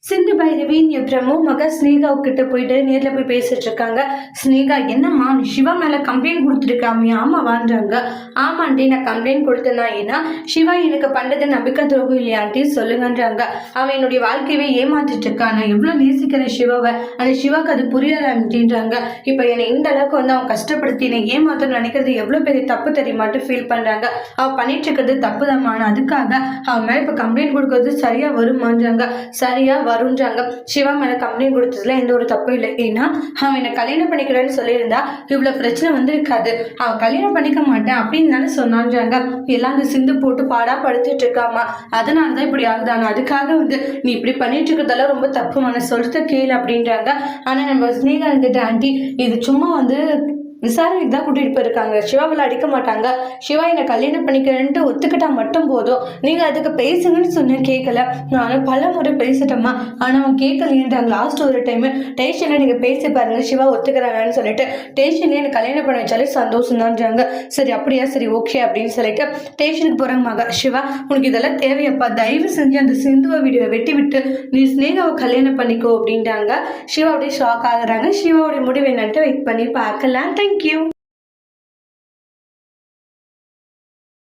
Sindhu Bhairavi promo மக ஸ்னேகாவுக்கிட்ட போயிட்டு நேரில் போய் பேசிட்டு இருக்காங்க. ஸ்னேகா, என்னம்மா நீ சிவா மேலே கம்ப்ளைண்ட் கொடுத்துருக்காமே? ஆமாவான்றாங்க. ஆமாண்டி, நான் கம்ப்ளைண்ட் கொடுத்தேனா? ஏன்னா சிவா எனக்கு பண்ணுறது நம்பிக்கை துரோகம் இல்லையாண்டி சொல்லுங்கன்றாங்க. அவன் என்னுடைய வாழ்க்கையவே ஏமாத்திட்டு இருக்கான். நான் எவ்வளோ நேசிக்கிறேன் சிவாவை, அந்த சிவாவுக்கு அது புரியலான்ட்டின்றாங்க. இப்போ என்னை இந்த அளவுக்கு அவன் கஷ்டப்படுத்தி என்னை ஏமாத்தணும்னு நினைக்கிறது எவ்வளோ பெரிய தப்பு தெரியுமாட்டு ஃபீல் பண்ணுறாங்க. அவன் பண்ணிட்டு இருக்கிறது தப்பு தான். அதுக்காக அவன் மேலே இப்போ கம்ப்ளைண்ட் கொடுக்கறது சரியாக வருமான்றாங்க. சரியா வருன்றாங்க. சிவா மேல கம்ப்ளைண்ட் கொடுத்ததுல எந்த ஒரு தப்பும் இல்லை. ஏன்னா அவன் என்ன கல்யாணம் பண்ணிக்கிறேன்னு சொல்லியிருந்தா இவ்வளவு பிரச்சனை வந்திருக்காது. அவன் கல்யாணம் பண்ணிக்க மாட்டேன் அப்படின்னு தானே சொன்னான்றாங்க. எல்லாம் அந்த சிந்து போட்டு பாடா படுத்துட்டு இருக்காமா, அதனாலதான் இப்படி ஆகுதாங்க. அதுக்காக நீ இப்படி பண்ணிட்டு இருக்கிறதெல்லாம் ரொம்ப தப்புமான சொல்றத கேளு அப்படின்றாங்க. ஆனா நம்ம ஸ்னேகா இருந்துட்டு, ஆண்டி இது சும்மா விசாரணைக்கு தான் கூட்டிகிட்டு போயிருக்காங்க. சிவாவில் அடிக்க மாட்டாங்க. சிவா என்னை கல்யாணம் பண்ணிக்கிறேன்ட்டு ஒத்துக்கிட்டா மட்டும் போதும். நீங்கள் அதுக்கு பேசுங்கன்னு சொன்னேன், கேட்கல. நானும் பல முறை பேசிட்டோமா, ஆனால் அவன் கேட்கலைன்றாங்க. லாஸ்ட் ஒரு டைமு ஸ்டேஷனில் நீங்கள் பேசி பாருங்கள், சிவா ஒத்துக்கிறாங்கன்னு சொல்லிட்டு ஸ்டேஷன்லேயே எனக்கு கல்யாணம் பண்ண வச்சாலே சந்தோஷம் தான்றாங்க. சரி அப்படியா, சரி ஓகே அப்படின்னு சொல்லிட்டு ஸ்டேஷனுக்கு போகிறாங்க. மக சிவா, உனக்கு இதெல்லாம் தேவையப்பா, தயவு செஞ்சு அந்த சிந்துவ வீடியோவை வெட்டி விட்டு நீ ஸ்னேகாவை கல்யாணம் பண்ணிக்கோ அப்படின்றாங்க. சிவா அப்படியே ஷாக் ஆகுறாங்க. சிவாவுடைய முடிவு என்னன்ட்டு வெயிட் பண்ணி பார்க்கலாம். Thank you.